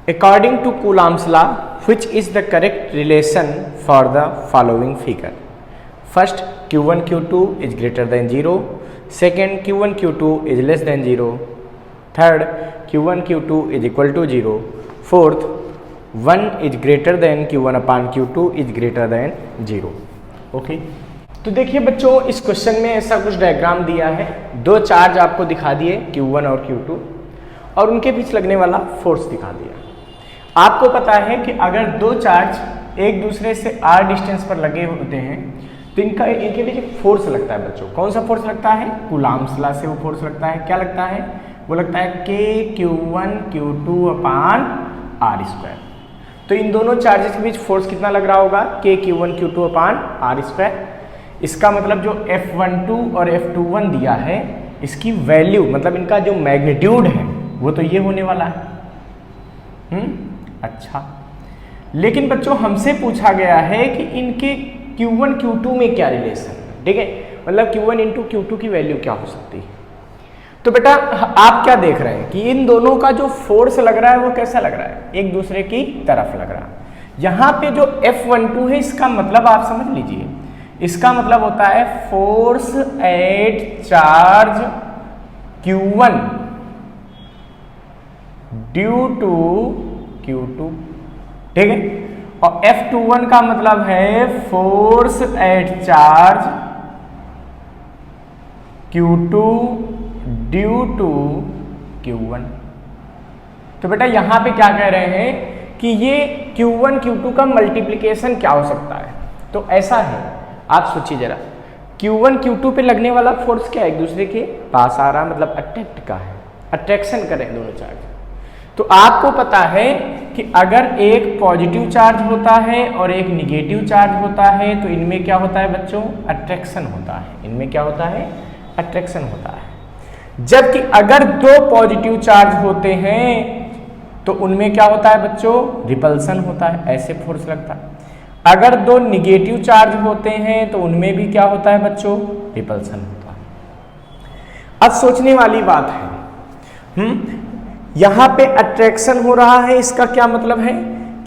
According to Coulomb's law, which is the correct relation for the following figure? First, Q1 Q2 is greater than 0. Second, Q1 Q2 is less than 0. Third, Q1 Q2 is equal to 0. Fourth, 1 is greater than Q1 upon Q2 is greater than 0. Okay तो देखिए बच्चों, इस question में ऐसा कुछ diagram दिया है। दो चार्ज आपको दिखा दिए Q1 और Q2 और उनके बीच लगने वाला फोर्स दिखा दिया। आपको पता है कि अगर दो चार्ज एक दूसरे से r डिस्टेंस पर लगे होते हैं तो इनके बीच एक फोर्स लगता है बच्चों। कौन सा फोर्स लगता है? कूलॉम्स लॉ से वो फोर्स लगता है। क्या लगता है? वो लगता है KQ1 Q2 अपान r²। तो इन दोनों चार्जेस के बीच फोर्स कितना लग रहा होगा? KQ1 Q2 अपान r²। इसका मतलब जो F12 और F21 दिया है, इसकी वैल्यू मतलब इनका जो मैग्नीट्यूड है वो तो ये होने वाला है। अच्छा, लेकिन बच्चों हमसे पूछा गया है कि इनके Q1 Q2 में क्या रिलेशन है। ठीक है, मतलब Q1 इंटू Q2 की वैल्यू क्या हो सकती है। तो बेटा आप क्या देख रहे हैं कि इन दोनों का जो फोर्स लग रहा है वो कैसा लग रहा है? एक दूसरे की तरफ लग रहा है। यहाँ पे जो F12 है, इसका मतलब आप समझ लीजिए, इसका मतलब होता है force at charge Q1 due to Q2। ठीक है, और F21 का मतलब है force at charge Q2 due to Q1। तो बेटा यहां पे क्या कह रहे हैं कि ये Q1 Q2 का मल्टीप्लिकेशन क्या हो सकता है। तो ऐसा है, आप सोचिए जरा, Q1 Q2 पे लगने वाला फोर्स क्या है? एक दूसरे के पास आ रहा, मतलब अट्रैक्ट का है, अट्रैक्शन करें दोनों चार्ज। तो आपको पता है कि अगर एक पॉजिटिव चार्ज होता है और एक निगेटिव चार्ज होता है तो इनमें क्या होता है बच्चों? अट्रैक्शन होता है। इनमें क्या होता है? अट्रैक्शन होता है। जबकि अगर दो पॉजिटिव चार्ज होते हैं तो उनमें क्या होता है बच्चों? रिपल्सन होता है, ऐसे फोर्स लगता है। अगर दो निगेटिव चार्ज होते हैं तो उनमें भी क्या होता है बच्चों? रिपल्सन होता है। अब सोचने वाली बात है, यहां पे अट्रैक्शन हो रहा है, इसका क्या मतलब है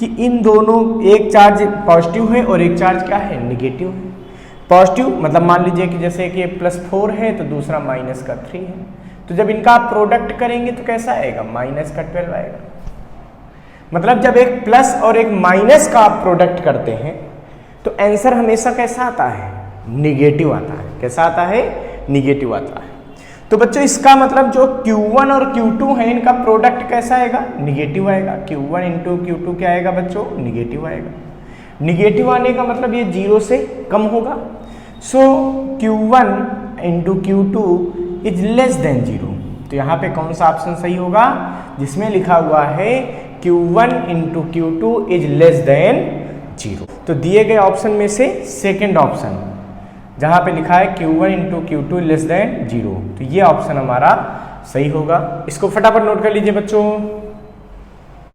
कि इन दोनों, एक चार्ज पॉजिटिव है और एक चार्ज क्या है? निगेटिव है। पॉजिटिव मतलब मान लीजिए कि जैसे कि +4 है तो दूसरा -3 है, तो जब इनका आप प्रोडक्ट करेंगे तो कैसा आएगा? -12 आएगा। मतलब जब एक प्लस और एक माइनस का आप प्रोडक्ट करते हैं तो आंसर हमेशा कैसा आता है? निगेटिव आता है। कैसा आता है? निगेटिव आता है। तो बच्चों इसका मतलब जो Q1 और Q2 है, इनका प्रोडक्ट कैसा आएगा? निगेटिव आएगा। Q1 इंटू Q2 क्या आएगा बच्चों? निगेटिव आएगा। निगेटिव आने का मतलब ये 0 से कम होगा। सो Q1 into Q2 is less than 0। तो यहाँ पे कौन सा ऑप्शन सही होगा? जिसमें लिखा हुआ है Q1 into Q2 is less than 0। तो दिए गए ऑप्शन में से सेकेंड ऑप्शन जहां पे लिखा है Q1 into Q2 less than 0, तो ये ऑप्शन हमारा सही होगा। इसको फटाफट नोट कर लीजिए बच्चों।